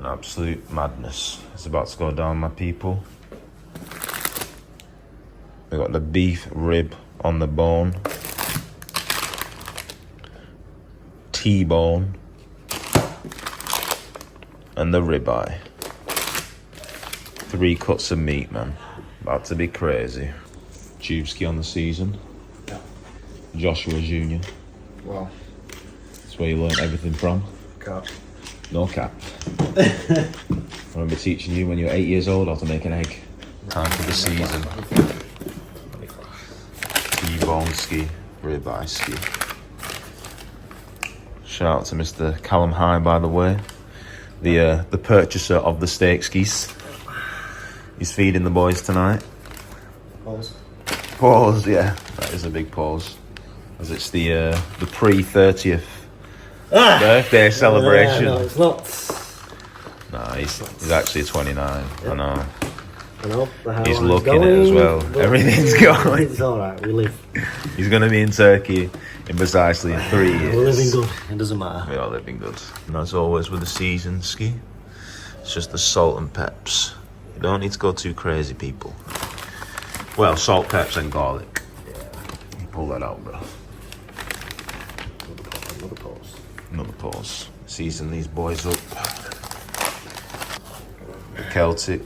An absolute madness. It's about to go down, my people. We got the beef rib on the bone, T-bone, and the ribeye. 3 cuts of meat, man. About to be crazy. Tubesky on the season. Yeah. Joshua Jr. Wow. That's where you learn everything from. Cap. No cap. I remember teaching you when you were 8 years old how to make an egg. Time for the season. T-bone ski, ribeye ski. Shout out to Mr. Callum High, by the way. The purchaser of the steak skis. He's feeding the boys tonight. Pause. Pause, yeah. That is a big pause. As it's the pre-30th birthday celebration. No, it's not. Nah, he's actually 29. Yeah. I know. I know. He's looking it as well. Everything's going. It's alright, we live. He's going to be in Turkey in precisely 3 years. We're living good, it doesn't matter. We are living good. And as always with the season ski, it's just the salt and peps. You don't need to go too crazy, people. Well, salt, peps, and garlic. Yeah. You pull that out, bro. Another pause. Another pause. Season these boys up. The Celtic.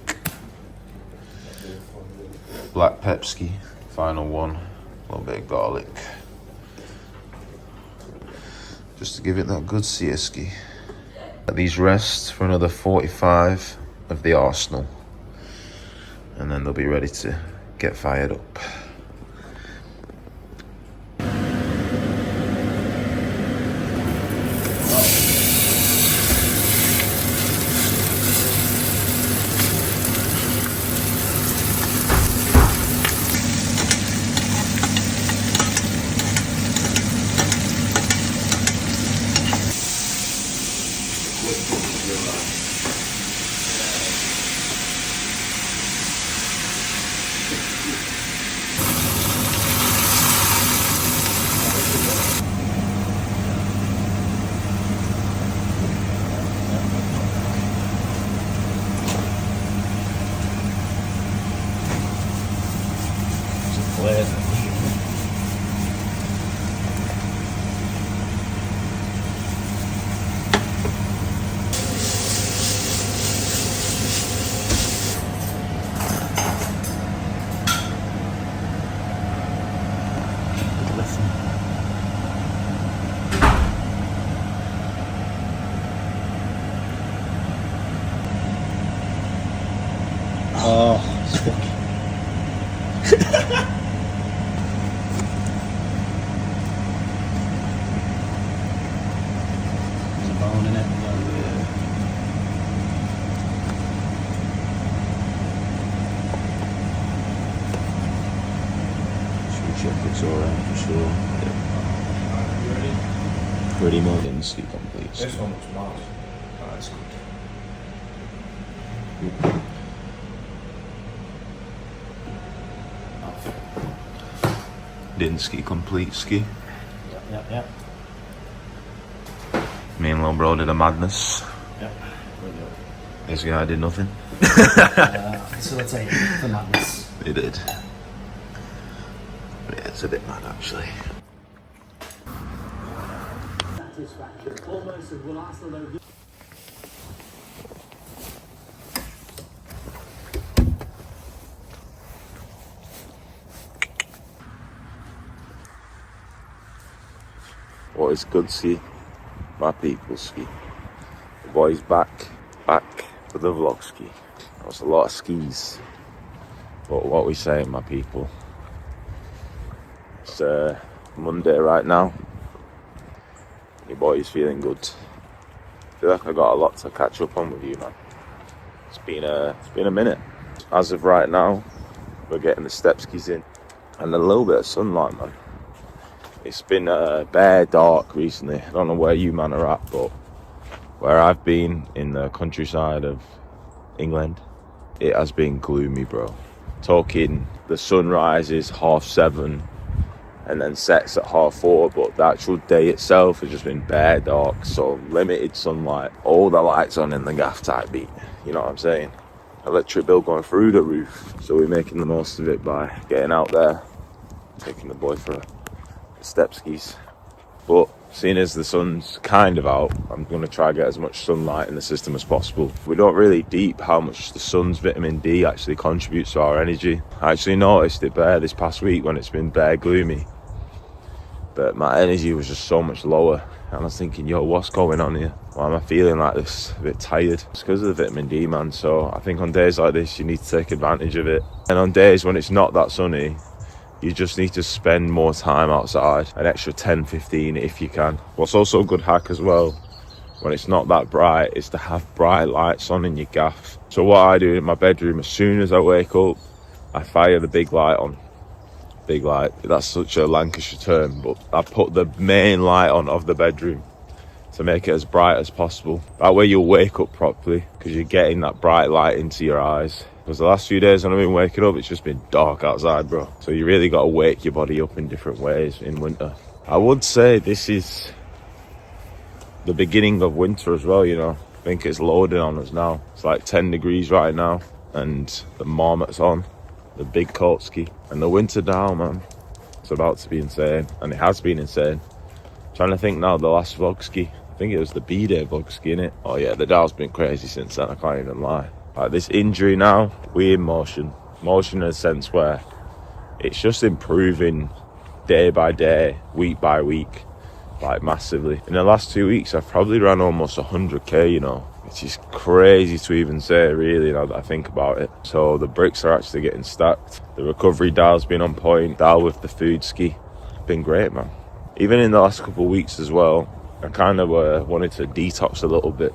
Black pepski. Final one. A little bit of garlic. Just to give it that good sieski. Let these rest for another 45 of the arsenal. And then they'll be ready to get fired up. Oh, there's a bone in it. Should check it's alright for sure. Pretty much in ski complete. This one looks mad. Oh, that's good. Didn't ski complete ski. Yep. Me and little bro did a madness. Yep. This guy did nothing. Facilitate the madness. He did. But yeah, it's a bit mad actually. Satisfaction. Almost as well as the What is good ski? My people ski. The boys back for the vlog ski. That was a lot of skis. But what we saying, my people? It's Monday right now. Your boy's feeling good. I feel like I got a lot to catch up on with you, man. It's been a minute. As of right now, we're getting the step skis in and a little bit of sunlight, man. It's been bare dark recently. I don't know where you man are at, but where I've been in the countryside of England, it has been gloomy, bro. Talking the sun rises 7:30 and then sets at 4:30, but the actual day itself has just been bare dark, so limited sunlight, all the lights on in the gaff type beat, you know what I'm saying? Electric bill going through the roof, so we're making the most of it by getting out there, taking the boy for a step skis. But seeing as the sun's kind of out, I'm going to try to get as much sunlight in the system as possible. We don't really deep how much the sun's vitamin D actually contributes to our energy. I actually noticed it bare this past week when it's been bare gloomy, but my energy was just so much lower, and I was thinking, yo, what's going on here? Why am I feeling like this, a bit tired? It's because of the vitamin D, man. So I think on days like this you need to take advantage of it, and on days when it's not that sunny, you just need to spend more time outside, an extra 10-15 if you can. What's also a good hack as well, when it's not that bright, is to have bright lights on in your gaff. So what I do in my bedroom, as soon as I wake up, I fire the big light on. Big light, that's such a Lancashire term, but I put the main light on of the bedroom to make it as bright as possible. That way you'll wake up properly, because you're getting that bright light into your eyes. Because the last few days when I've been waking up, it's just been dark outside, bro. So you really got to wake your body up in different ways in winter. I would say this is the beginning of winter as well, you know. I think it's loading on us now. It's like 10 degrees right now, and the marmot's on, the big coat ski, and the winter down, man. It's about to be insane, and it has been insane. I'm trying to think now, the last vlog ski, I think it was the B-Day vlog ski, innit? Oh yeah, the Dow's been crazy since then, I can't even lie. Like this injury now, we're in motion. Motion in a sense where it's just improving day by day, week by week, like massively. In the last 2 weeks, I've probably ran almost 100k, you know, which is crazy to even say, really, now that I think about it. So the bricks are actually getting stacked. The recovery dial's been on point. Dial with the food ski, been great, man. Even in the last couple of weeks as well, I kind of wanted to detox a little bit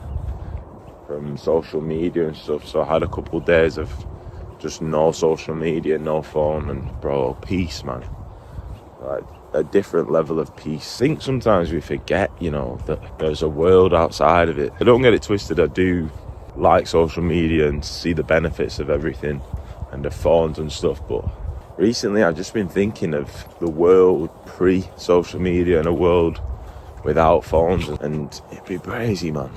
from social media and stuff, so I had a couple of days of just no social media, no phone, and bro, peace, man. Like a different level of peace. I think sometimes we forget, you know, that there's a world outside of it. I don't get it twisted, I do like social media and see the benefits of everything and the phones and stuff, but recently I've just been thinking of the world pre-social media and a world without phones, and it'd be crazy, man.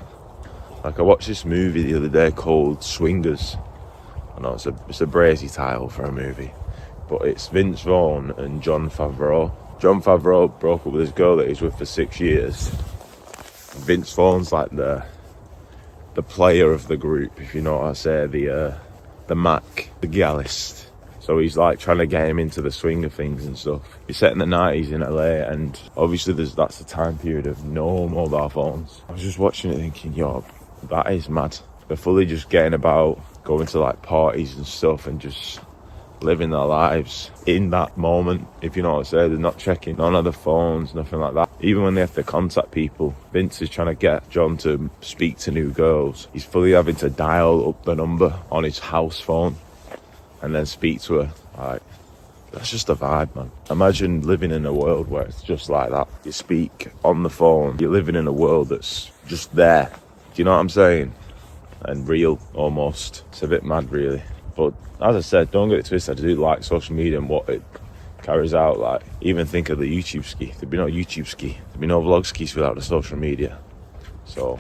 Like I watched this movie the other day called Swingers. I know it's a brazy title for a movie, but it's Vince Vaughn and Jon Favreau. Jon Favreau broke up with his girl that he's with for 6 years. Vince Vaughn's like the player of the group, if you know what I say, the Mac, the Gallist. So he's like trying to get him into the swing of things and stuff. He's set in the 90s in LA, and obviously that's the time period of no mobile phones. I was just watching it thinking, yo, that is mad. They're fully just getting about, going to like parties and stuff and just living their lives in that moment, if you know what I say. They're not checking none of the phones, nothing like that. Even when they have to contact people, Vince is trying to get John to speak to new girls. He's fully having to dial up the number on his house phone and then speak to her. Like, that's just a vibe, man. Imagine living in a world where it's just like that. You speak on the phone, you're living in a world that's just there. Do you know what I'm saying? And real, almost. It's a bit mad, really. But as I said, don't get it twisted. I do like social media and what it carries out. Like, even think of the YouTube ski. There'd be no YouTube ski. There'd be no vlog skis without the social media. So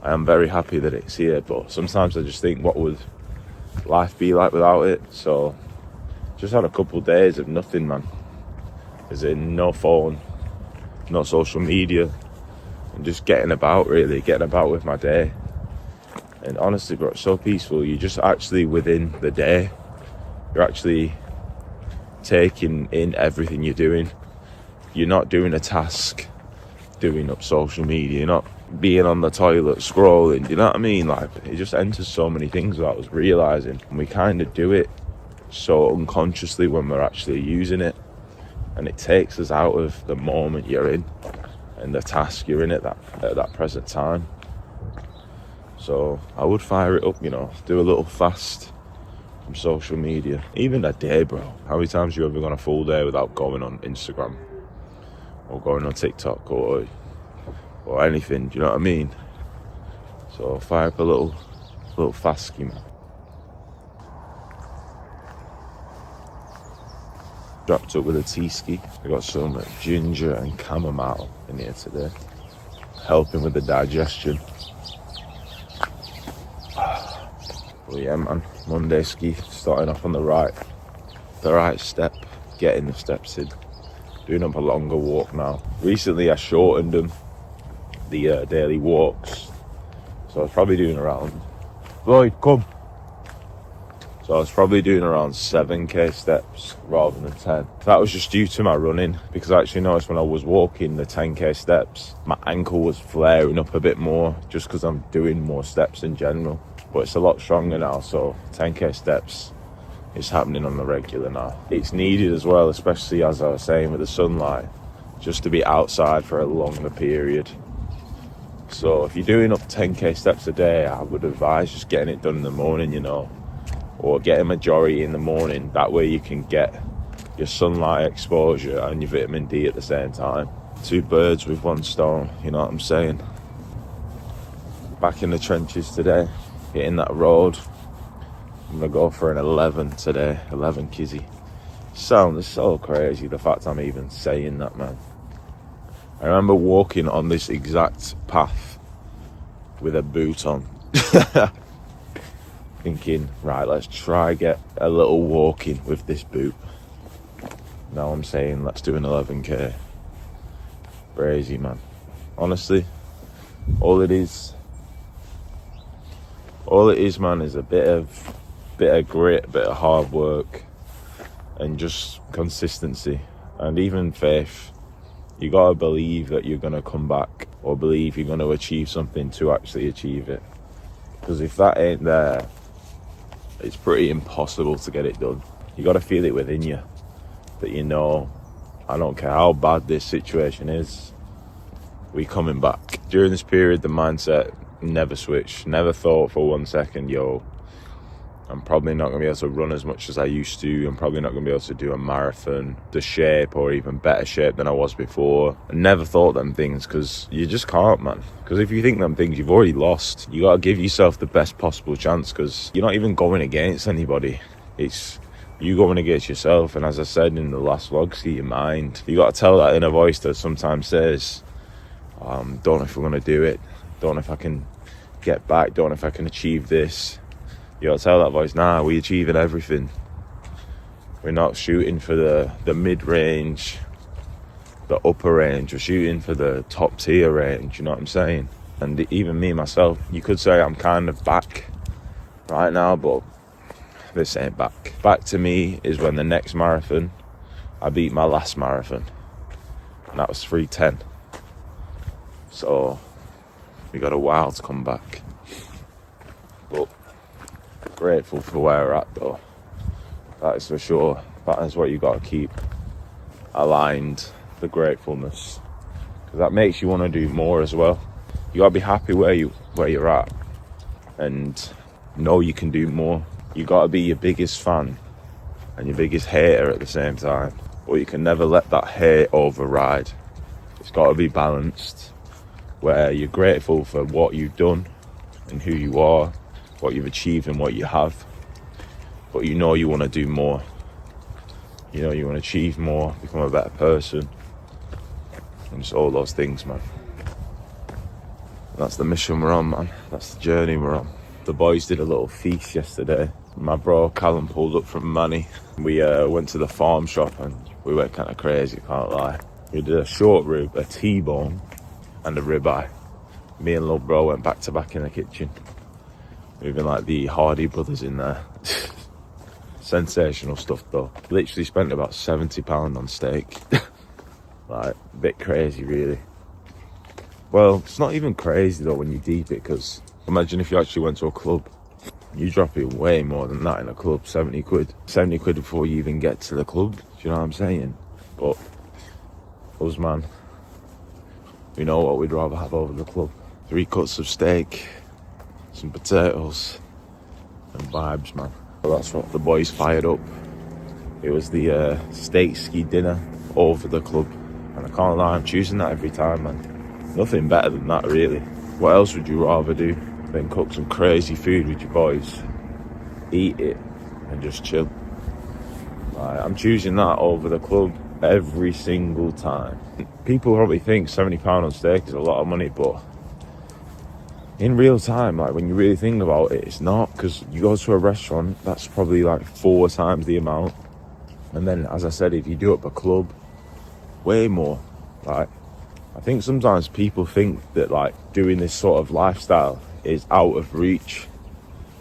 I am very happy that it's here. But sometimes I just think, what would life be like without it? So just had a couple of days of nothing, man. As in no phone, no social media, and just getting about, really, getting about with my day. And honestly, bro, it's so peaceful. You're just actually within the day. You're actually taking in everything you're doing. You're not doing a task, doing up social media. You're not being on the toilet, scrolling. You know what I mean? Like, it just enters so many things without us realising. And we kind of do it so unconsciously when we're actually using it. And it takes us out of the moment you're in and the task you're in at that present time. So I would fire it up, you know, do a little fast from social media. Even a day, bro. How many times have you ever gone a full day without going on Instagram or going on TikTok or anything? Do you know what I mean? So fire up a little fast ski, man. Dropped up with a tea ski. We got some ginger and chamomile in here today, helping with the digestion. But yeah, man, Monday ski, starting off on the right step, getting the steps in, doing up a longer walk now. Recently I shortened them, the daily walks, so I was probably doing around, Lloyd, come. So I was probably doing around 7k steps rather than 10. That was just due to my running, because I actually noticed when I was walking the 10k steps, my ankle was flaring up a bit more, just because I'm doing more steps in general. But it's a lot stronger now, so 10k steps is happening on the regular now. It's needed as well, especially as I was saying with the sunlight, just to be outside for a longer period. So if you're doing up 10k steps a day, I would advise just getting it done in the morning, you know, or get a majority in the morning. That way you can get your sunlight exposure and your vitamin D at the same time. 2 birds with 1 stone, you know what I'm saying? Back in the trenches today, hitting that road. I'm gonna go for an 11 today, 11 kizzy. Sounds so crazy, the fact I'm even saying that, man. I remember walking on this exact path with a boot on. Thinking, right, let's try get a little walking with this boot. Now I'm saying, let's do an 11k. Crazy, man. Honestly, all it is, man, is a bit of grit, a bit of hard work, and just consistency, and even faith. You gotta believe that you're gonna come back, or believe you're gonna achieve something to actually achieve it. Because if that ain't there, it's pretty impossible to get it done. You gotta feel it within you, that you know, I don't care how bad this situation is, we coming back. During this period, the mindset never switched. Never thought for 1 second, yo, I'm probably not going to be able to run as much as I used to. I'm probably not going to be able to do a marathon, the shape, or even better shape than I was before. I never thought them things, because you just can't, man. Because if you think them things, you've already lost. You got to give yourself the best possible chance, because you're not even going against anybody. It's you going against yourself. And as I said in the last vlog, see your mind. You got to tell that inner voice that sometimes says, don't know if we're going to do it. Don't know if I can get back. Don't know if I can achieve this. You gotta tell that voice, nah, we're achieving everything. We're not shooting for the mid-range, the upper range. We're shooting for the top tier range, you know what I'm saying? And even me, myself, you could say I'm kind of back right now, but this ain't back. Back to me is when the next marathon, I beat my last marathon. And that was 3:10. So, we got a while to come back. But grateful for where we're at, though. That is for sure. That is what you got to keep aligned, the gratefulness, because that makes you want to do more as well. You got to be happy where you're at, and know you can do more. You got to be your biggest fan and your biggest hater at the same time, but you can never let that hate override. It's got to be balanced, where you're grateful for what you've done and who you are, what you've achieved and what you have, but you know you want to do more. You know you want to achieve more, become a better person, and just all those things, man. That's the mission we're on, man. That's the journey we're on. The boys did a little feast yesterday. My bro Callum pulled up from Manny. We went to the farm shop and we went kind of crazy, can't lie. We did a short rib, a T-bone, and a ribeye. Me and little bro went back to back in the kitchen. Moving like the Hardy brothers in there. Sensational stuff though. Literally spent about £70 on steak. Like, a bit crazy really. Well, it's not even crazy though when you deep it, because imagine if you actually went to a club. You drop it way more than that in a club, 70 quid. 70 quid before you even get to the club, do you know what I'm saying? But, us man, we know what we'd rather have over the club. 3 cuts of steak, some potatoes, and vibes, man. So that's what the boys fired up. It was the steak ski dinner over the club, and I can't lie, I'm choosing that every time, man. Nothing better than that, really. What else would you rather do than cook some crazy food with your boys, eat it, and just chill? I'm choosing that over the club every single time. People probably think £70 on steak is a lot of money, but in real time, like when you really think about it, it's not, because you go to a restaurant, that's probably like 4 times the amount. And then, as I said, if you do it at a club, way more. Like, I think sometimes people think that like doing this sort of lifestyle is out of reach,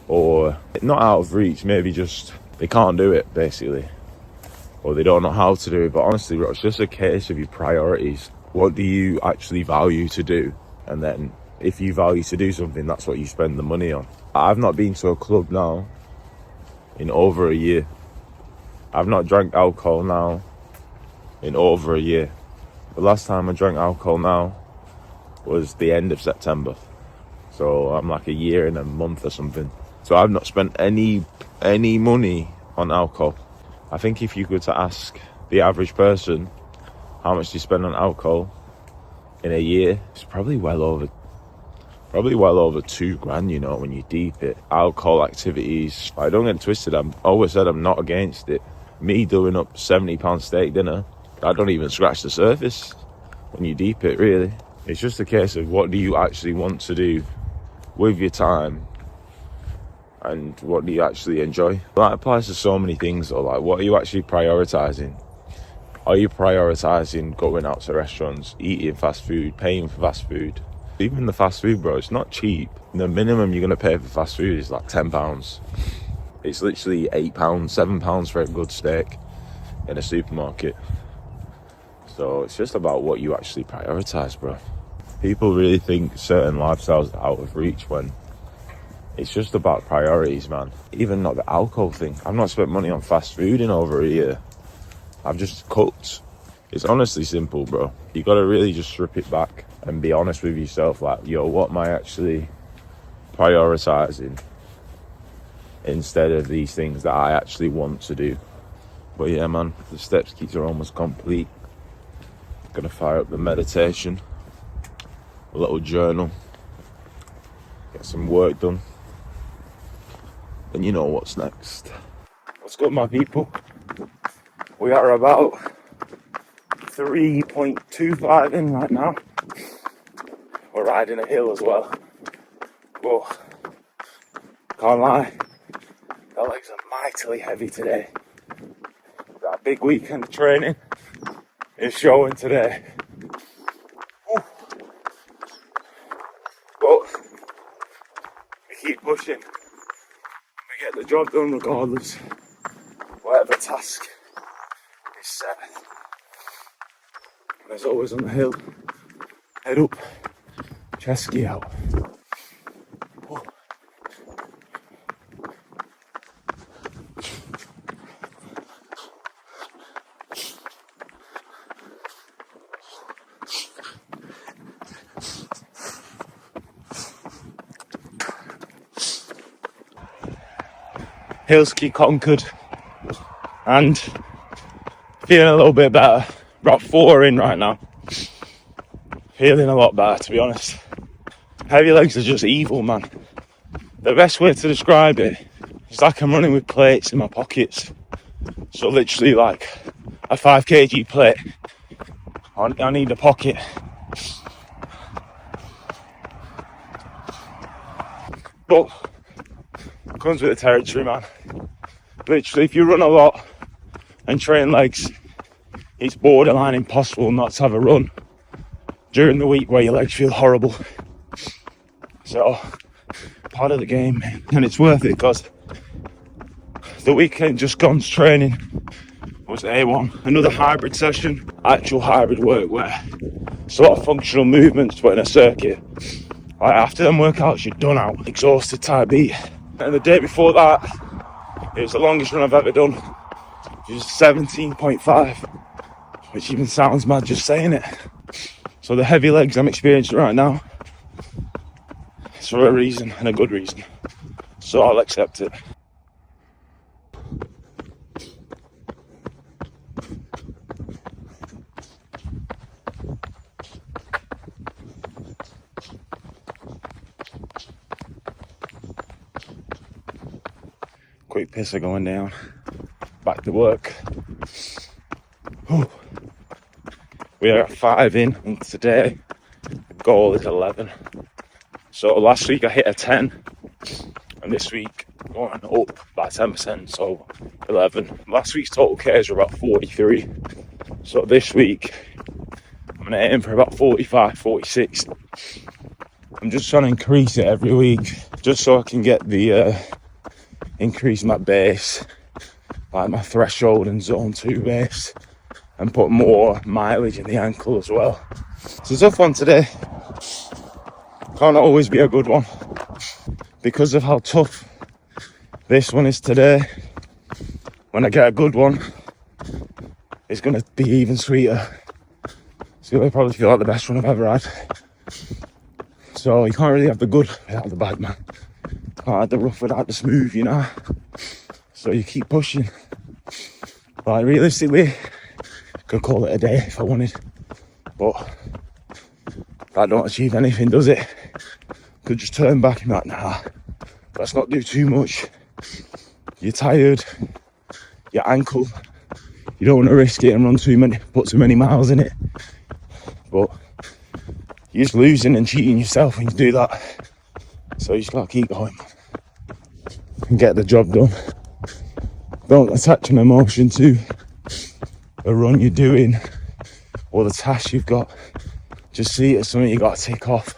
or not out of reach, maybe just they can't do it basically, or they don't know how to do it. But honestly, bro, it's just a case of your priorities. What do you actually value to do? And then if you value to do something, that's what you spend the money on. I've not been to a club now in over a year. I've not drank alcohol now in over a year. The last time I drank alcohol now was the end of September. So I'm like a year and a month or something. So I've not spent any money on alcohol. I think if you were to ask the average person how much do you spend on alcohol in a year, it's probably well over £2,000, you know, when you deep it. Alcohol activities, I don't get twisted, I've always said I'm not against it. Me doing up £70 steak dinner, I don't even scratch the surface when you deep it, really. It's just a case of what do you actually want to do with your time, and what do you actually enjoy. That applies to so many things though. Like, what are you actually prioritizing? Are you prioritizing going out to restaurants, eating fast food, paying for fast food? Even the fast food, bro, it's not cheap. The minimum you're going to pay for fast food is like £10. It's literally £8, £7 for a good steak in a supermarket. So it's just about what you actually prioritize, bro. People really think certain lifestyles are out of reach when it's just about priorities, man. Even not the alcohol thing. I've not spent money on fast food in over a year. I've just cooked. It's honestly simple, bro. You gotta really just strip it back and be honest with yourself. Like, yo, what am I actually prioritizing instead of these things that I actually want to do? But yeah, man, the steps keys are almost complete. Gonna fire up the meditation, a little journal, get some work done. Then you know what's next. What's good, my people? We are about 3.25 in right now. We're riding a hill as well. But can't lie, the legs are mightily heavy today. That big weekend of training is showing today. Woo. But we keep pushing. We get the job done regardless. Whatever task is set. And as always on the hill, head up, chest ski out. Whoa. Hill ski conquered and feeling a little bit better. About 4 in right now. Feeling a lot better, to be honest. Heavy legs are just evil, man. The best way to describe it is like I'm running with plates in my pockets. So literally like a 5 kg plate. I need a pocket. But it comes with the territory, man. Literally, if you run a lot and train legs, it's borderline impossible not to have a run during the week where your legs feel horrible. So, part of the game, man. And it's worth it because the weekend just gone's training was A1. Another hybrid session, actual hybrid work where it's a lot of functional movements but in a circuit. Like after them workouts, you're done out, exhausted type beat. And the day before that, it was the longest run I've ever done. It was 17.5, which even sounds mad just saying it. So the heavy legs I'm experiencing right now, it's for a reason and a good reason. So I'll accept it. Quick pisser going down. back to work. Whew. We are at 5 in, and today the goal is 11. So last week I hit a 10, and this week going up by 10%, so 11. Last week's total Ks were about 43. So this week I'm gonna aim for about 45, 46. I'm just trying to increase it every week, just so I can get the increase my base, like my threshold and zone 2 base, and put more mileage in the ankle as well. It's a tough one today. Can't always be a good one. Because of how tough this one is today, when I get a good one, it's gonna be even sweeter. It's gonna probably feel like the best one I've ever had. So you can't really have the good without the bad, man. Can't have the rough without the smooth, you know? So you keep pushing. Like, realistically, I could call it a day if I wanted. But that don't achieve anything, does it? Could just turn back and be like, nah, let's not do too much. You're tired, your ankle, you don't want to risk it and put too many miles in it. But you're just losing and cheating yourself when you do that. So you just gotta keep going and get the job done. Don't attach an emotion to a run you're doing or the task you've got. Just see it as something you gotta tick off.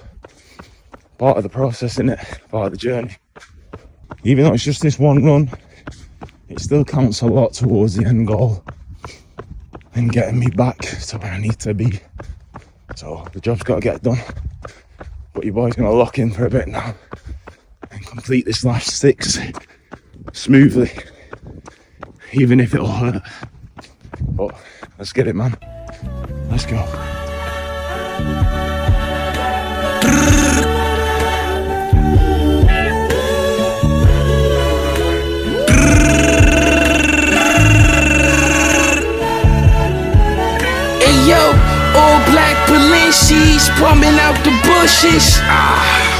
Part of the process, innit? Part of the journey. Even though it's just this one run, it still counts a lot towards the end goal and getting me back to where I need to be. So the job's got to get done. But your boy's going to lock in for a bit now and complete this last 6 smoothly, even if it'll hurt. But let's get it, man. Let's go. Yo, all black Balenci's bumming out the bushes.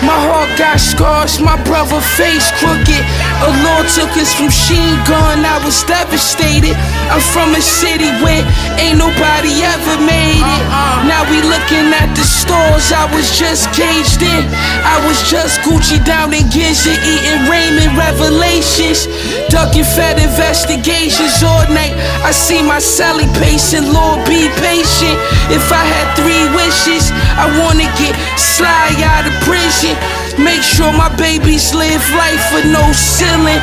My heart got scars, my brother face crooked. A law took us from Sheen Gun, I was devastated. I'm from a city where ain't nobody ever made it. Now we looking at the stores, I was just caged in. I was just Gucci down in Giza, eating ramen revelations. Ducking Fed investigations all night. I see my celly pacing, Lord be patient. If I had 3 wishes, I wanna get Sly out of prison. Make sure my babies live life with no ceiling.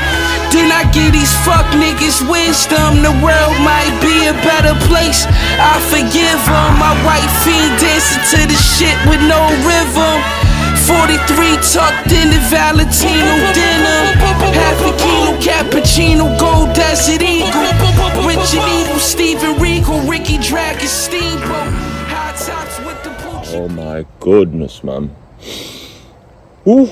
Then I give these fuck niggas wisdom. The world might be a better place, I forgive them. My white fiend dancing to the shit with no rhythm. 43 tucked in the Valentino dinner. Half a kilo cappuccino, gold desert eagle. Richard Evil, Steven Regal, Ricky Dragon, Steamboat. High tops with the pooch. Oh my goodness, man. Ooh.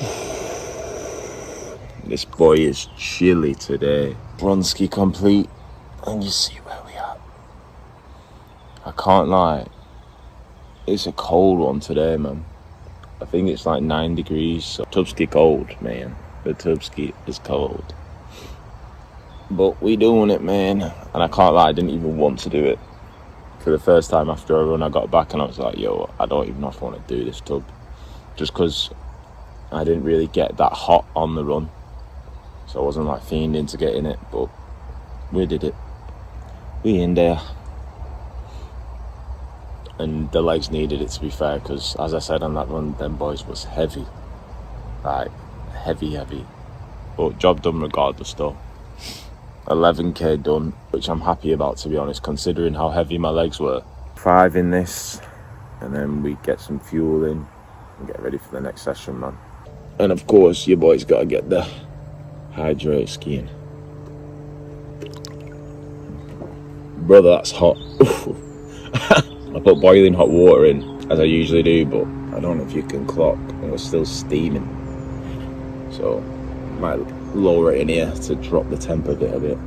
This boy is chilly today. Bronski complete, and you see where we are. I can't lie, it's a cold one today, man. I think it's like 9 degrees, so Tubski cold, man. The Tubski is cold. But we doing it, man. And I can't lie, I didn't even want to do it. For the first time after a run, I got back and I was like, yo, I don't even know if I want to do this, Tub. Just because I didn't really get that hot on the run. So I wasn't like fiending to get in it, but we did it. We in there. And the legs needed it, to be fair, because as I said on that run, them boys was heavy. Like, heavy. But job done regardless though. 11k done, which I'm happy about, to be honest, considering how heavy my legs were. 5 in this, and then we get some fuel in and get ready for the next session, man. And of course, your boy's got to get the hydrate skiing. Brother, that's hot. I put boiling hot water in, as I usually do, but I don't know if you can clock, and we're still steaming. So, might lower it in here to drop the temp a bit.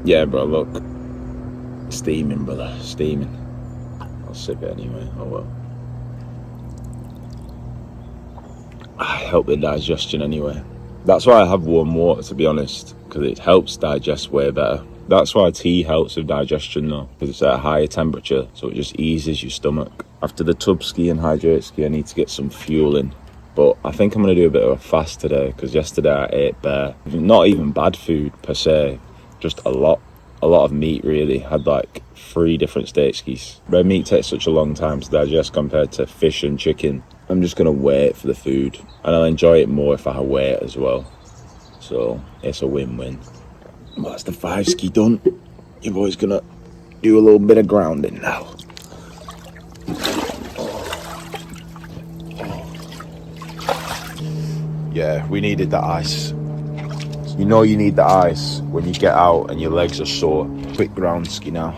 Yeah, bro, look. Steaming, brother, steaming. I'll sip it anyway, oh well. Help the digestion anyway. That's why I have warm water, to be honest, because it helps digest way better. That's why tea helps with digestion though, because it's at a higher temperature, so it just eases your stomach. After the tub ski and hydrate ski, I need to get some fuel in. But I think I'm going to do a bit of a fast today, because yesterday I ate bare. Not even bad food per se, just a lot of meat really. Had like 3 different steak skis. Red meat takes such a long time to digest compared to fish and chicken. I'm just going to wait for the food, and I'll enjoy it more if I wait as well. So it's a win-win. Well, that's the 5 ski done. Your boy's going to do a little bit of grounding now. Yeah, we needed the ice. You know you need the ice when you get out and your legs are sore. Quick ground ski now.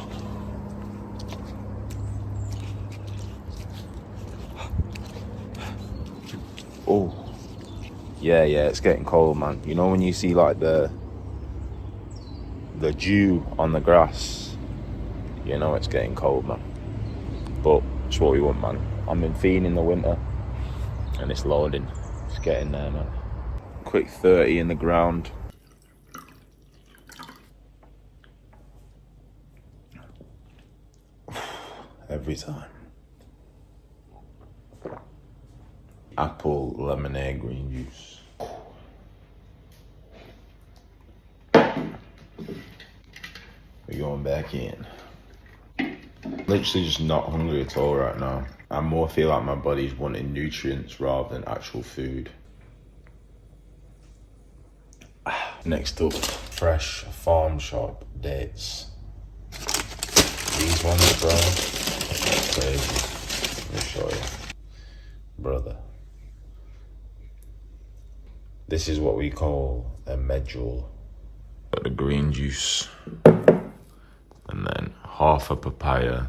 Oh. Yeah, it's getting cold, man. You know when you see like the dew on the grass, you know it's getting cold, man. But it's what we want, man. I'm in Fiend in the winter and it's loading. It's getting there, man. Quick 30 in the ground. Every time. Apple lemonade green juice. We're going back in. Literally just not hungry at all right now. I more feel like my body's wanting nutrients rather than actual food. Next up, fresh farm shop dates. These ones, bro, crazy. Let me show you. Brother. This is what we call a medjool. Got the green juice. And then half a papaya.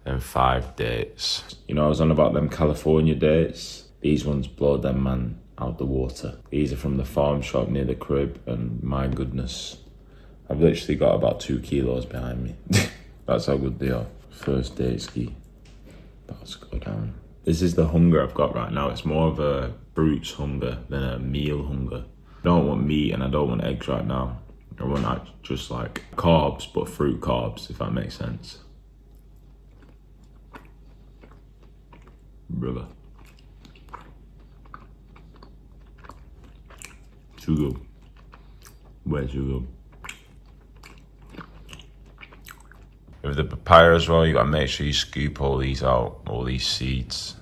And 5 dates. You know, I was on about them California dates. These ones blow them, man, out the water. These are from the farm shop near the crib, and my goodness, I've literally got about 2 kilos behind me. That's how good they are. First day ski. About to go down. This is the hunger I've got right now. It's more of a fruits hunger than a meal hunger. I don't want meat and I don't want eggs right now. I want just like carbs, but fruit carbs, if that makes sense. Brother. Too good. Way too good. With the papaya as well, you gotta make sure you scoop all these out, all these seeds.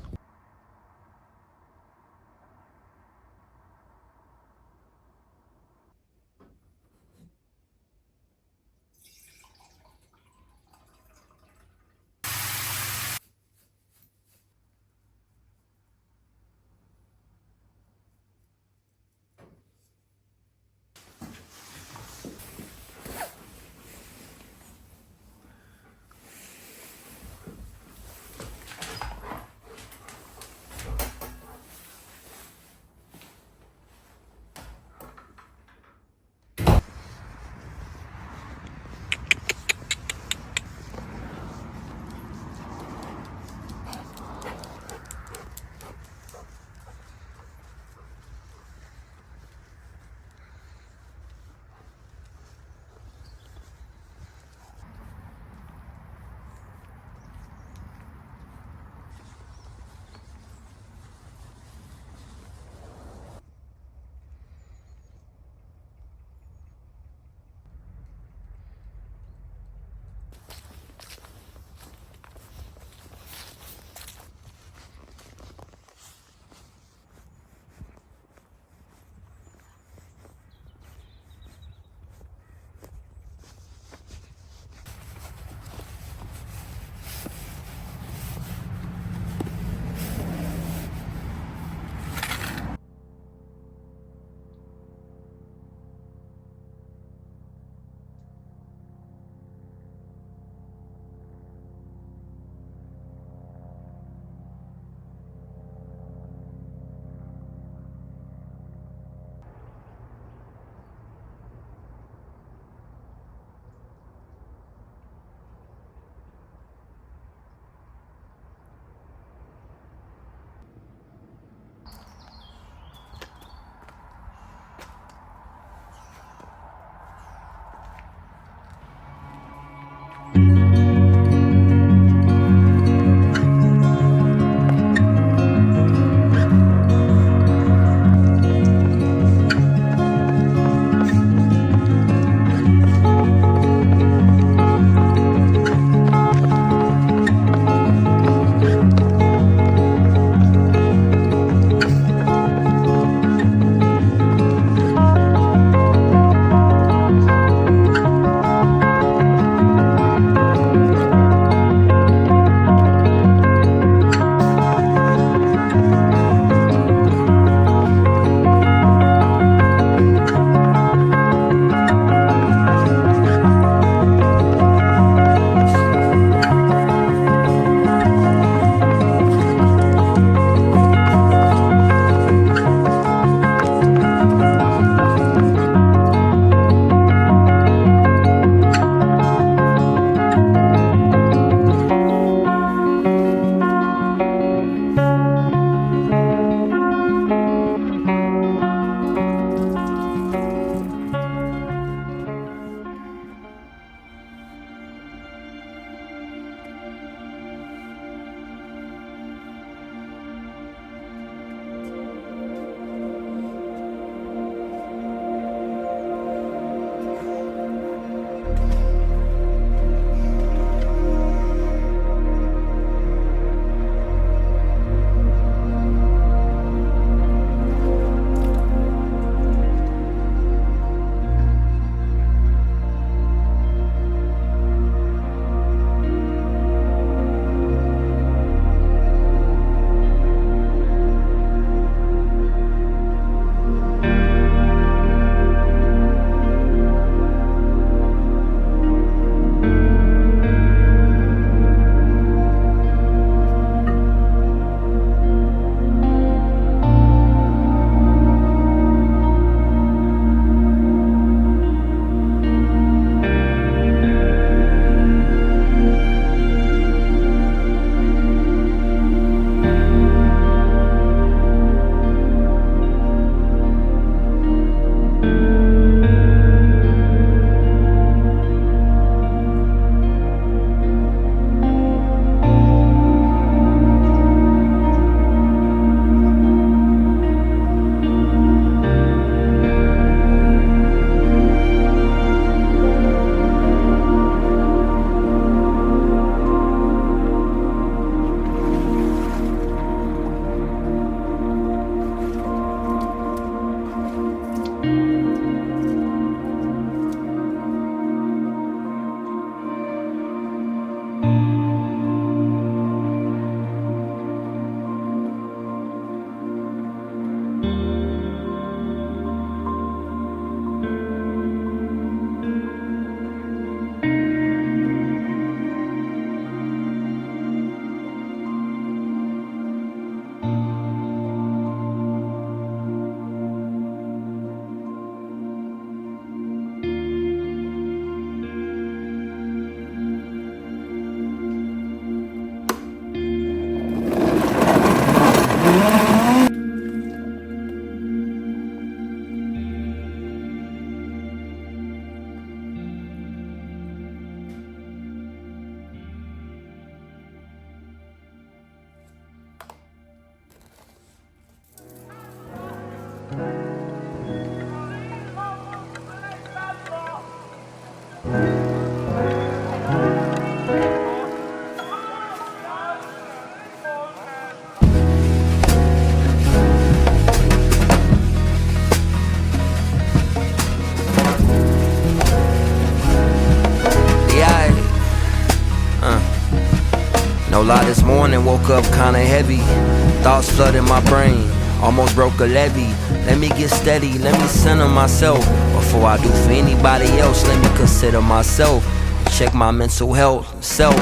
No lie, this morning woke up kinda heavy. Thoughts flooded my brain, almost broke a levee. Let me get steady, let me center myself. Before I do for anybody else, let me consider myself. Check my mental health, self.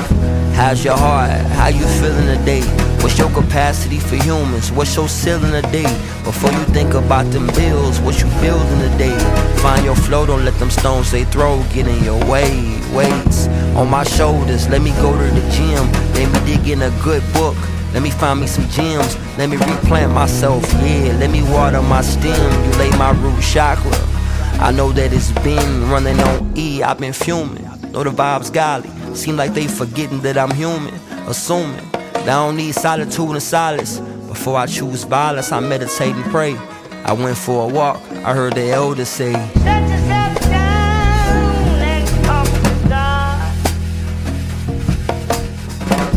How's your heart? How you feeling today? What's your capacity for humans? What's your ceiling today? Before you think about them bills, what you building today? Find your flow, don't let them stones they throw get in your way. Weights on my shoulders, let me go to the gym. Let me dig in a good book. Let me find me some gems. Let me replant myself, yeah. Let me water my stem. You lay my root chakra. I know that it's been running on E. I've been fuming. Know the vibes golly. Seem like they forgetting that I'm human. Assuming that I don't need solitude and solace. Before I choose violence, I meditate and pray. I went for a walk. I heard the elders say, Shut yourself down and talk to God.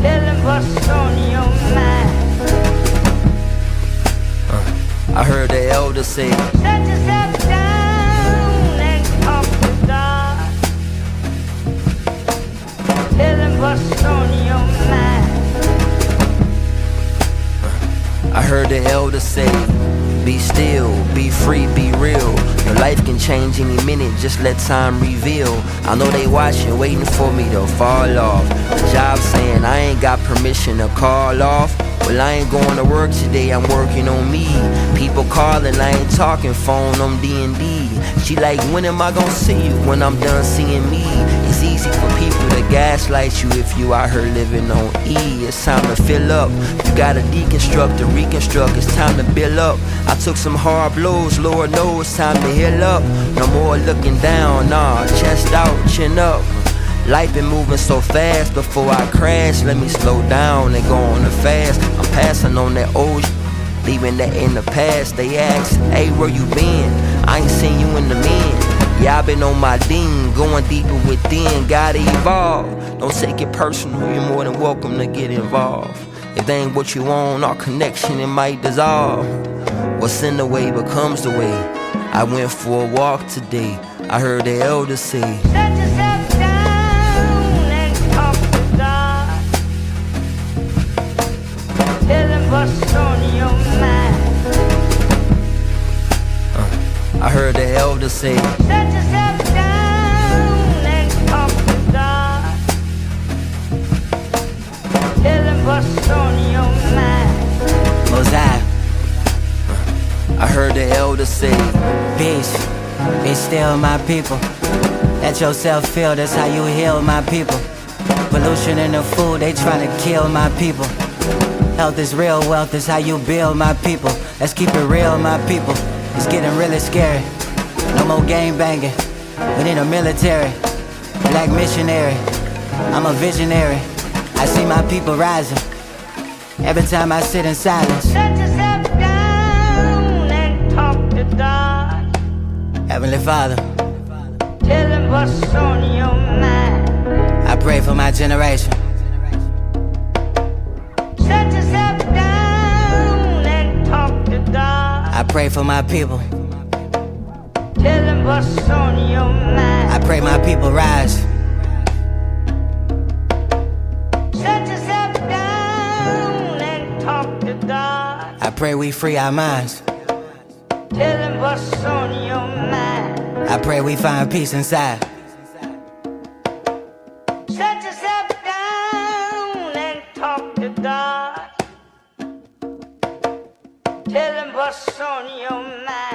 Tell him what's on your mind. I heard the elders say, Shut yourself down and talk to God. Tell him what's on your mind. I heard the elders say, be still, be free, be real. Your life can change any minute, just let time reveal. I know they watching, waiting for me to fall off. The job saying I ain't got permission to call off. Well, I ain't going to work today, I'm working on me. People calling, I ain't talking phone, I'm D&D. She like, when am I gonna see you? When I'm done seeing me. It's easy for people to gaslight you if you out here living on E. It's time to fill up. You gotta deconstruct to reconstruct. It's time to build up. I took some hard blows, Lord knows it's time to heal up. No more looking down, nah, chest out, chin up. Life been moving so fast, before I crash, let me slow down and go on a fast. I'm passing on that old leaving that in the past. They ask, hey, where you been? I ain't seen you in the men. Yeah, I been on my dean, going deeper within, gotta evolve. Don't take it personal, you're more than welcome to get involved. If they ain't what you want, our connection, it might dissolve. What's in the way becomes the way. I went for a walk today, I heard the elders say, Shut yourself down and talk to God. Tell him what's on your mind. I heard the elders say, Shut yourself down and talk to God. Tell him what's on your mind. Mosaic. I heard the elders say, Peace, be still my people. Let yourself feel, that's how you heal my people. Pollution in the food, they tryna kill my people. Health is real, wealth is how you build my people. Let's keep it real, my people. It's getting really scary. No more gang banging. We need a military, black missionary. I'm a visionary. I see my people rising. Every time I sit in silence. Shut yourself down and talk to God. Heavenly Father, Tell him what's on your mind. I pray for my generation. Shut yourself down and talk to God. I pray for my people. Tell him what's on your mind. I pray my people rise. Shut yourself down and talk to God. I pray we free our minds. Tell him what's on your mind. I pray we find peace inside. Shut yourself down and talk to God. Tell him what's on your mind.